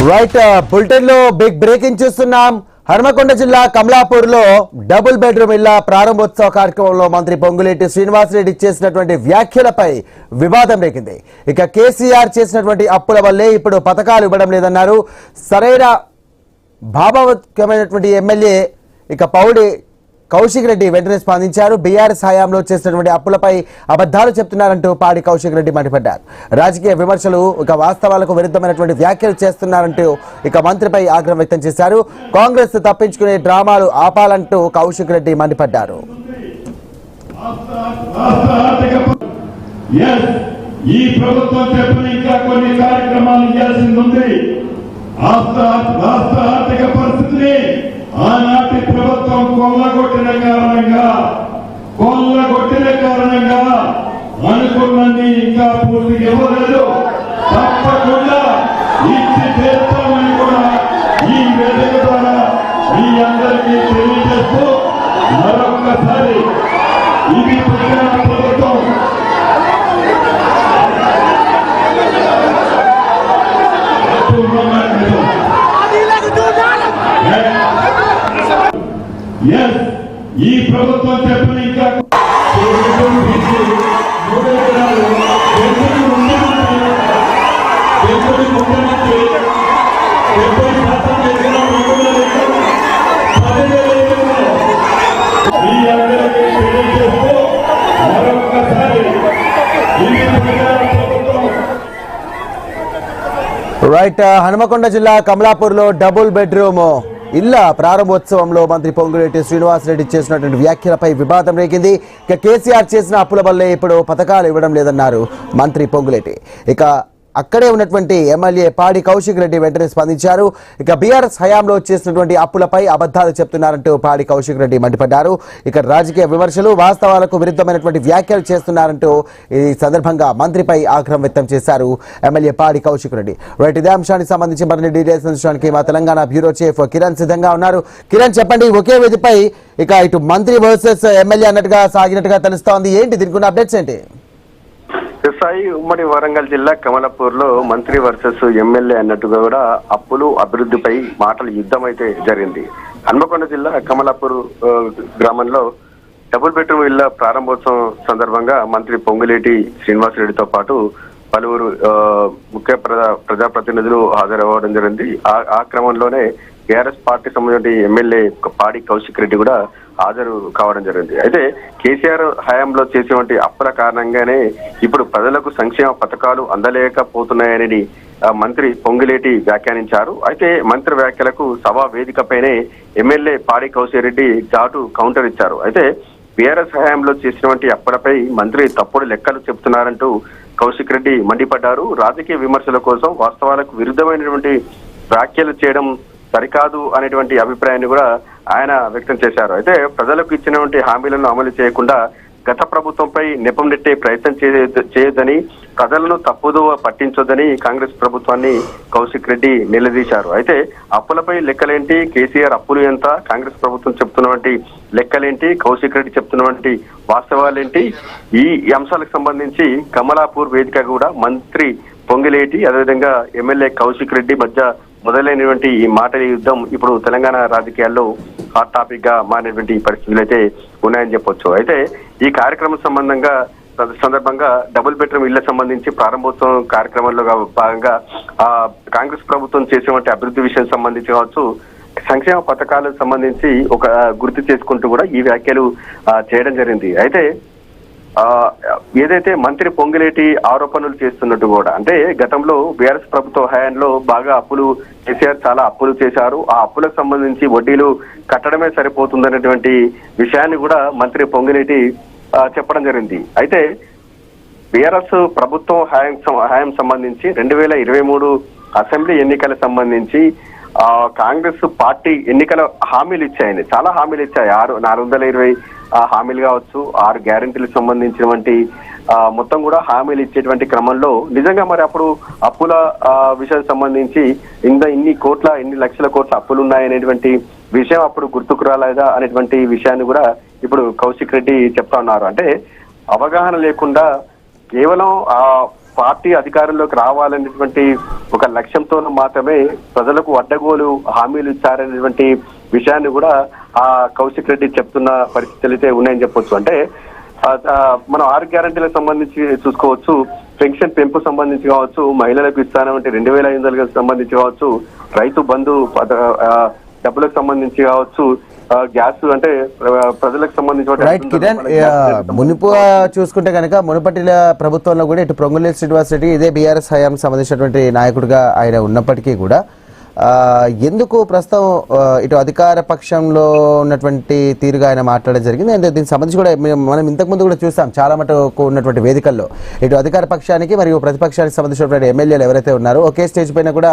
Right bulletin లో big breaking చూస్తున్నాం. హనుమకొండ జిల్లా కమలాపూర్ లో డబుల్ బెడ్రూమ్ ఇళ్ల ప్రారంభోత్సవ కార్యక్రమంలో మంత్రి పొంగులేటి శ్రీనివాసరెడ్డి చేసినటువంటి వ్యాఖ్యలపై వివాదం రేగింది. ఇక కేసీఆర్ చేసినటువంటి అప్పుల వల్లే ఇప్పుడు పథకాలు ఇవ్వడం లేదన్నారు. సరైన భావోద్వేగమైనటువంటి ఎమ్మెల్యే ఇక పౌడి కౌశిక్ రెడ్డి వెంటనే స్పందించారు. బీఆర్ఎస్ హయాంలో చేసినటువంటి అప్పులపై అబద్ధాలు చెప్తున్నారంటూ పాడి కౌశిక్ రెడ్డి మండిపడ్డారు. రాజకీయ విమర్శలు ఇక వాస్తవాలకు విరుద్ధమైనటువంటి వ్యాఖ్యలు చేస్తున్నారంటూ ఇక మంత్రిపై ఆగ్రహం వ్యక్తం చేశారు. కాంగ్రెస్ తప్పించుకునే డ్రామాలు ఆపాలంటూ కౌశిక్ రెడ్డి మండిపడ్డారు. ఈ ప్రభుత్వం చెప్పిన ఇంకా కొన్ని కార్యక్రమాలు చేయాల్సింది ఉంది. రాష్ట్ర ఆర్థిక పరిస్థితిని ఆనాటి ప్రభుత్వం కొల్లగొట్టిన కారణంగా అనుకున్నది ఇంకా పూర్తిగా ఇవ్వలేదు. తప్పకుండా ఇచ్చి తీర్చామని కూడా ఈ వేదిక ద్వారా మీ అందరికీ తెలియజేస్తూ మరొకసారి ఇది ప్రభుత్వం ఈ ప్రభుత్వం చెప్పిన ఇంకా రైట్ హనుమకొండ జిల్లా కమలాపూర్ లో డబుల్ బెడ్రూమ్ ఇళ్ల ప్రారంభోత్సవంలో మంత్రి పొంగులేటి శ్రీనివాసరెడ్డి చేసినటువంటి వ్యాఖ్యలపై వివాదం రేగింది. ఇక కేసీఆర్ చేసిన అప్పుల వల్లే ఇప్పుడు పథకాలు ఇవ్వడం లేదన్నారు మంత్రి పొంగులేటి. ఇక అక్కడే ఉన్నటువంటి ఎమ్మెల్యే పాడి కౌశిక్ రెడ్డి వెంటనే స్పందించారు. ఇక బీఆర్ఎస్ హయాంలో చేసినటువంటి అప్పులపై అబద్ధాలు చెప్తున్నారంటూ పాడి కౌశిక్ రెడ్డి మండిపడ్డారు. ఇక రాజకీయ విమర్శలు వాస్తవాలకు విరుద్ధమైనటువంటి వ్యాఖ్యలు చేస్తున్నారంటూ ఈ సందర్భంగా మంత్రిపై ఆగ్రహం వ్యక్తం చేశారు ఎమ్మెల్యే పాడి కౌశిక్ రెడ్డి. రైట్, ఇదే అంశానికి సంబంధించి మరిన్ని డీటెయిల్స్ అందించడానికి మా తెలంగాణ బ్యూరో చీఫ్ కిరణ్ సిద్ధంగా ఉన్నారు. కిరణ్, చెప్పండి, ఒకే వేదికపై ఇక ఇటు మంత్రి వర్సెస్ ఎమ్మెల్యే అన్నట్టుగా సాగినట్టుగా తెలుస్తోంది. ఏంటి దీనికి ఉన్న అప్డేట్స్ ఏంటి? సాయి, ఉమ్మడి వరంగల్ జిల్లా కమలాపూర్ లో మంత్రి వర్సెస్ ఎమ్మెల్యే అన్నట్టుగా కూడా అప్పులు అభివృద్ధిపై మాటల యుద్ధం అయితే జరిగింది. హన్మకొండ జిల్లా కమలాపూర్ గ్రామంలో డబుల్ బెడ్రూమ్ ఇళ్ల ప్రారంభోత్సవం సందర్భంగా మంత్రి పొంగులేటి శ్రీనివాసరెడ్డితో పాటు పలువురు ముఖ్య ప్రజాప్రతినిధులు హాజరవ్వడం జరిగింది. ఆ క్రమంలోనే టీఆర్ఎస్ పార్టీ సంబంధించిన ఎమ్మెల్యే పాడి కౌశిక్ రెడ్డి కూడా హాజరు కావడం జరిగింది. అయితే కేసీఆర్ హయాంలో చేసేటువంటి అప్పుల కారణంగానే ఇప్పుడు ప్రజలకు సంక్షేమ పథకాలు అందలేకపోతున్నాయని మంత్రి పొంగులేటి వ్యాఖ్యానించారు. అయితే మంత్రి వ్యాఖ్యలకు సభా వేదికపైనే ఎమ్మెల్యే పాడి కౌశిక్ రెడ్డి ఘాటు కౌంటర్ ఇచ్చారు. అయితే బీఆర్ఎస్ హయాంలో చేసినటువంటి అప్పులపై మంత్రి తప్పుడు లెక్కలు చెబుతున్నారంటూ కౌశిక్ రెడ్డి మండిపడ్డారు. రాజకీయ విమర్శల కోసం వాస్తవాలకు విరుద్ధమైనటువంటి వ్యాఖ్యలు చేయడం సరికాదు అనేటువంటి అభిప్రాయాన్ని కూడా ఆయన వ్యక్తం చేశారు. అయితే ప్రజలకు ఇచ్చినటువంటి హామీలను అమలు చేయకుండా గత ప్రభుత్వంపై నెపం నెట్టే ప్రయత్నం చేయొద్దని, ప్రజలను తప్పుదోవ పట్టించొద్దని కాంగ్రెస్ ప్రభుత్వాన్ని కౌశిక్ రెడ్డి నిలదీశారు. అయితే అప్పులపై లెక్కలేంటి, కేసీఆర్ అప్పులు ఎంత, కాంగ్రెస్ ప్రభుత్వం చెప్తున్నటువంటి లెక్కలేంటి, కౌశిక్ రెడ్డి చెప్తున్నటువంటి వాస్తవాలేంటి, ఈ అంశాలకు సంబంధించి కమలాపూర్ వేదిక కూడా మంత్రి పొంగులేటి అదేవిధంగా ఎమ్మెల్యే కౌశిక్ రెడ్డి మధ్య మొదలైనటువంటి ఈ మాటల యుద్ధం ఇప్పుడు తెలంగాణ రాజకీయాల్లో హాట్ టాపిక్ గా మారినటువంటి పరిస్థితులు అయితే ఉన్నాయని చెప్పొచ్చు. అయితే ఈ కార్యక్రమం సందర్భంగా డబుల్ బెడ్రూమ్ ఇళ్ల సంబంధించి ప్రారంభోత్సవం కార్యక్రమంలో భాగంగా కాంగ్రెస్ ప్రభుత్వం చేసినటువంటి అభివృద్ధి విషయం సంబంధించి కావచ్చు, సంక్షేమ పథకాలకు సంబంధించి ఒక గుర్తు చేసుకుంటూ కూడా ఈ వ్యాఖ్యలు చేయడం జరిగింది. అయితే ఏదైతే మంత్రి పొంగులేటి ఆరోపణలు చేస్తున్నట్టు కూడా, అంటే గతంలో బీఆర్ఎస్ ప్రభుత్వ హయాంలో బాగా అప్పులు కేసీఆర్ చాలా అప్పులు చేశారు, ఆ అప్పులకు సంబంధించి వడ్డీలు కట్టడమే సరిపోతుందనేటువంటి విషయాన్ని కూడా మంత్రి పొంగులేటి చెప్పడం జరిగింది. అయితే బీఆర్ఎస్ ప్రభుత్వం హయాం సంబంధించి 2023 అసెంబ్లీ ఎన్నికల సంబంధించి కాంగ్రెస్ పార్టీ ఎన్నికల హామీలు ఇచ్చాయని, చాలా హామీలు ఇచ్చాయి. 420 హామీలు కావచ్చు, 6 గ్యారెంటీలకు సంబంధించినటువంటి మొత్తం కూడా హామీలు ఇచ్చేటువంటి క్రమంలో నిజంగా మరి అప్పుడు అప్పుల విషయం సంబంధించి ఇన్ని లక్షల కోట్ల అప్పులు ఉన్నాయనేటువంటి విషయం అప్పుడు గుర్తుకు రాలేదా అనేటువంటి విషయాన్ని కూడా ఇప్పుడు కౌశిక్ రెడ్డి చెప్తా ఉన్నారు. అంటే అవగాహన లేకుండా కేవలం పార్టీ అధికారంలోకి రావాలనేటువంటి ఒక లక్ష్యంతో మాత్రమే ప్రజలకు అడ్డగోలు హామీలు ఇచ్చారనేటువంటి విషయాన్ని కూడా ఆ కౌశిక్ రెడ్డి చెప్తున్న పరిస్థితులు అయితే ఉన్నాయని చెప్పొచ్చు. అంటే మనం 6 గ్యారంటీలకు సంబంధించి చూసుకోవచ్చు, పెన్షన్ పెంపు సంబంధించి కావచ్చు, మహిళలకు ఇస్తానంటే 2500 సంబంధించి కావచ్చు, రైతు బంధు డబ్బులకు సంబంధించి కావచ్చు, గ్యాస్ అంటే ప్రజలకు రైట్ కిరణ్, మునుపు చూసుకుంటే కనుక మునుపటి ప్రభుత్వంలో కూడా ఇటు పొంగులేటి శ్రీనివాస్ రెడ్డి ఇదే బీఆర్ఎస్ హయాం సంబంధించినటువంటి నాయకుడిగా ఆయన ఉన్నప్పటికీ కూడా ఎందుకు ప్రస్తుతం ఇటు అధికార పక్షంలో ఉన్నటువంటి తీరుగా ఆయన మాట్లాడడం జరిగింది. అండ్ దీనికి సంబంధించి కూడా మనం ఇంతకుముందు కూడా చూస్తాం చాలా మటుకు ఉన్నటువంటి వేదికల్లో ఇటు అధికార పక్షానికి మరియు ప్రతిపక్షానికి సంబంధించినటువంటి ఎమ్మెల్యేలు ఎవరైతే ఉన్నారో ఒకే స్టేజ్ పైన కూడా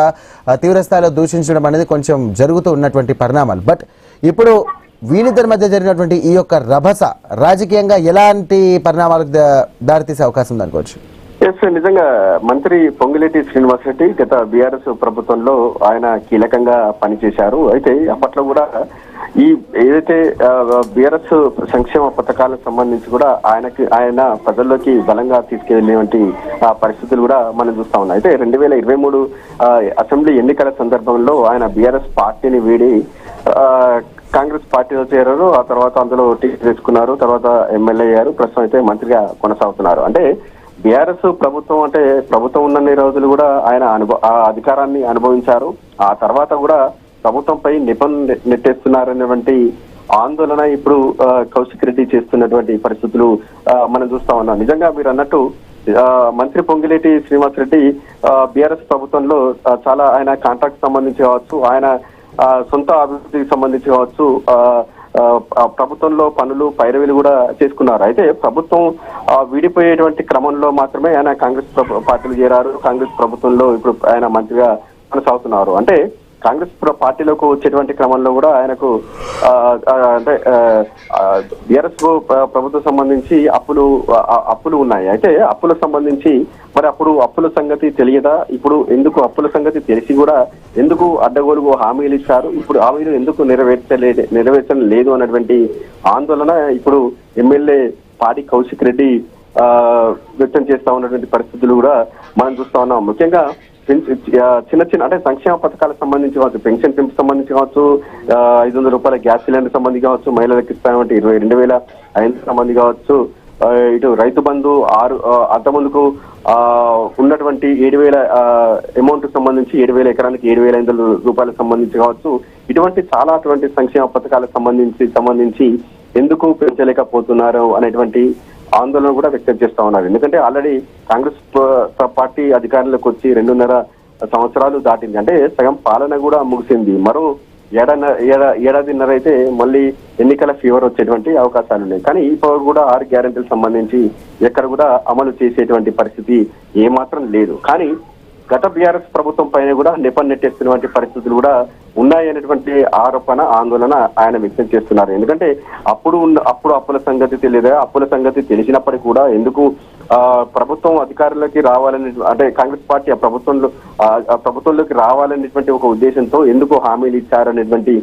తీవ్ర స్థాయిలో దూషించడం అనేది కొంచెం జరుగుతూ ఉన్నటువంటి పరిణామాలు. బట్ ఇప్పుడు వీళ్ళిద్దరి మధ్య జరిగినటువంటి ఈ యొక్క రభస రాజకీయంగా ఎలాంటి పరిణామాలకు దారితీసే అవకాశం ఉందనుకోవచ్చు? నిజంగా మంత్రి పొంగులేటి శ్రీనివాస్ రెడ్డి గత బీఆర్ఎస్ ప్రభుత్వంలో ఆయన కీలకంగా పనిచేశారు. అయితే అప్పట్లో కూడా ఈ ఏదైతే బీఆర్ఎస్ సంక్షేమ పథకాలకు సంబంధించి కూడా ఆయన ప్రజల్లోకి బలంగా తీసుకెళ్లేటువంటి పరిస్థితులు కూడా మనం చూస్తా ఉన్నాం. అయితే 2023 అసెంబ్లీ ఎన్నికల సందర్భంలో ఆయన బీఆర్ఎస్ పార్టీని వీడి కాంగ్రెస్ పార్టీలో చేరారు. ఆ తర్వాత అందులో టికెట్ తెచ్చుకున్నారు, తర్వాత ఎమ్మెల్యే అయ్యారు, ప్రస్తుతం అయితే మంత్రిగా కొనసాగుతున్నారు. అంటే బీఆర్ఎస్ ప్రభుత్వం అంటే ప్రభుత్వం ఉన్నన్ని రోజులు కూడా ఆయన ఆ అధికారాన్ని అనుభవించారు. ఆ తర్వాత కూడా ప్రభుత్వంపై నెట్టేస్తున్నారనేటువంటి ఆందోళన ఇప్పుడు కౌశిక్ రెడ్డి చేస్తున్నటువంటి పరిస్థితులు మనం చూస్తా ఉన్నాం. నిజంగా మీరు అన్నట్టు మంత్రి పొంగిలేటి శ్రీనివాస్ రెడ్డి బీఆర్ఎస్ ప్రభుత్వంలో చాలా ఆయన కాంట్రాక్ట్ సంబంధించి కావచ్చు, ఆయన సొంత అభివృద్ధికి సంబంధించి కావచ్చు, ప్రభుత్వంలో పనులు పైరవీలు కూడా చేసుకున్నారు. అయితే ప్రభుత్వం విడిపోయేటువంటి క్రమంలో మాత్రమే ఆయన కాంగ్రెస్ పార్టీలో చేరారు. కాంగ్రెస్ ప్రభుత్వంలో ఇప్పుడు ఆయన మంత్రిగా కొనసాగుతున్నారు. అంటే కాంగ్రెస్ పార్టీలోకి వచ్చేటువంటి క్రమంలో కూడా ఆయనకు అంటే బీఆర్ఎస్ ప్రభుత్వం సంబంధించి అప్పులు ఉన్నాయి. అయితే అప్పులకు సంబంధించి మరి అప్పుడు అప్పుల సంగతి తెలియదా? ఇప్పుడు ఎందుకు అప్పుల సంగతి తెలిసి కూడా ఎందుకు అడ్డగోలుగు హామీలు ఇచ్చారు? ఇప్పుడు హామీలు ఎందుకు నెరవేర్చడం లేదు అన్నటువంటి ఆందోళన ఇప్పుడు ఎమ్మెల్యే పాడి కౌశిక్ రెడ్డి వ్యక్తం చేస్తా ఉన్నటువంటి పరిస్థితులు కూడా మనం చూస్తా ఉన్నాం. ముఖ్యంగా చిన్న అంటే సంక్షేమ పథకాలకు సంబంధించి కావచ్చు, పెన్షన్ పెంపు సంబంధించి కావచ్చు, 500 రూపాయల గ్యాస్ సిలిండర్ సంబంధించి కావచ్చు, మహిళలకు ఇస్తామంటే 22,500 సంబంధించి కావచ్చు, ఇటు రైతు బంధు అంతమందుకు ఉన్నటువంటి 7,000 అమౌంట్ సంబంధించి 7,000 ఎకరానికి 7,500 రూపాయలకు సంబంధించి కావచ్చు, ఇటువంటి చాలా అటువంటి సంక్షేమ పథకాలకు సంబంధించి ఎందుకు పెంచలేకపోతున్నారు అనేటువంటి ఆందోళన కూడా వ్యక్తం చేస్తా ఉన్నారు. ఎందుకంటే ఆల్రెడీ కాంగ్రెస్ పార్టీ అధికారంలోకి వచ్చి 2.5 సంవత్సరాలు దాటింది. అంటే సగం పాలన కూడా ముగిసింది. మరో ఏడాదిన్నర అయితే మళ్ళీ ఎన్నికల ఫీవర్ వచ్చేటువంటి అవకాశాలు ఉన్నాయి. కానీ ఇప్పుడు కూడా 6 గ్యారెంటీలకు సంబంధించి ఎక్కడ కూడా అమలు చేసేటువంటి పరిస్థితి ఏమాత్రం లేదు. కానీ గత బీఆర్ఎస్ ప్రభుత్వం పైన కూడా నెట్టేస్తున్నటువంటి పరిస్థితులు కూడా ఉన్నాయనేటువంటి ఆరోపణ ఆందోళన ఆయన వ్యక్తం చేస్తున్నారు. ఎందుకంటే అప్పుడు అప్పుల సంగతి తెలియదు. అప్పుల సంగతి తెలిసినప్పటికీ కూడా ఎందుకు ప్రభుత్వం అధికారంలోకి రావాలని అంటే కాంగ్రెస్ పార్టీ ప్రభుత్వంలోకి రావాలనేటువంటి ఒక ఉద్దేశంతో ఎందుకు హామీలు ఇచ్చారనేటువంటి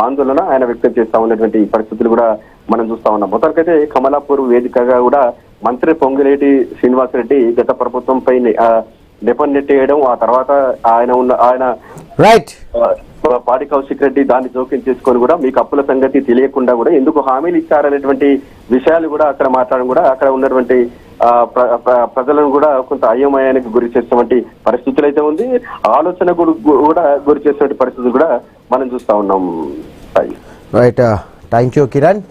ఆందోళన ఆయన వ్యక్తం చేస్తా ఉన్నటువంటి పరిస్థితులు కూడా మనం చూస్తా ఉన్నాం. మొత్తానికైతే కమలాపూర్ వేదికగా కూడా మంత్రి పొంగులేటి శ్రీనివాస్ రెడ్డి గత ప్రభుత్వం పై నెట్టేయడం, ఆ తర్వాత ఆయన రైట్ పాడి కౌశిక్ రెడ్డి దాన్ని జోక్యం చేసుకొని కూడా మీకు అప్పుల సంగతి తెలియకుండా కూడా ఎందుకు హామీలు ఇచ్చారనేటువంటి విషయాలు కూడా అక్కడ మాట్లాడడం కూడా అక్కడ ఉన్నటువంటి ప్రజలను కూడా కొంత అయోమయానికి గురి చేసేటువంటి పరిస్థితులు అయితే ఉంది. ఆలోచన కూడా గురి చేసేటువంటి పరిస్థితులు కూడా మనం చూస్తా ఉన్నాం. Right, thank you Kiran.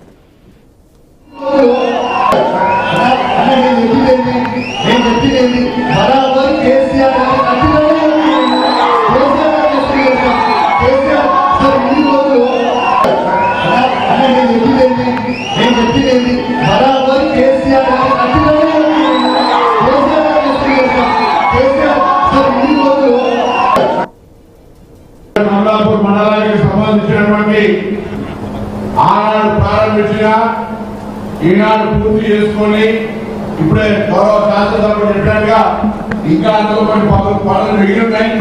Kamalapur మండలానికి సంబంధించినటువంటి ఆనాడు ప్రారంభించిన ఈనాడు పూర్తి చేసుకొని ఇప్పుడే గౌరవ శాసనసభ్యులు చెప్పినట్టుగా ఇంకా అందులో కొన్ని పనులు మిగిలి ఉన్నాయి.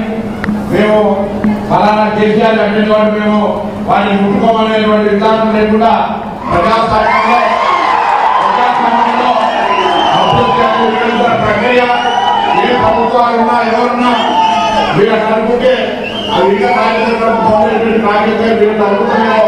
మేము ఫలానా కేసీఆర్ అడ్మిట్ వాడు మేము వాటిని ముట్టుకోమనేటువంటి విధానం లేకుండా ప్రజాస్వామ్యంలో ప్రక్రియ ప్రభుత్వాలు ఉన్నా ఎవరున్నా వీళ్ళ కలుపుకే అది ఇంకా నాయకులు వీళ్ళు అనుకుంటున్నారో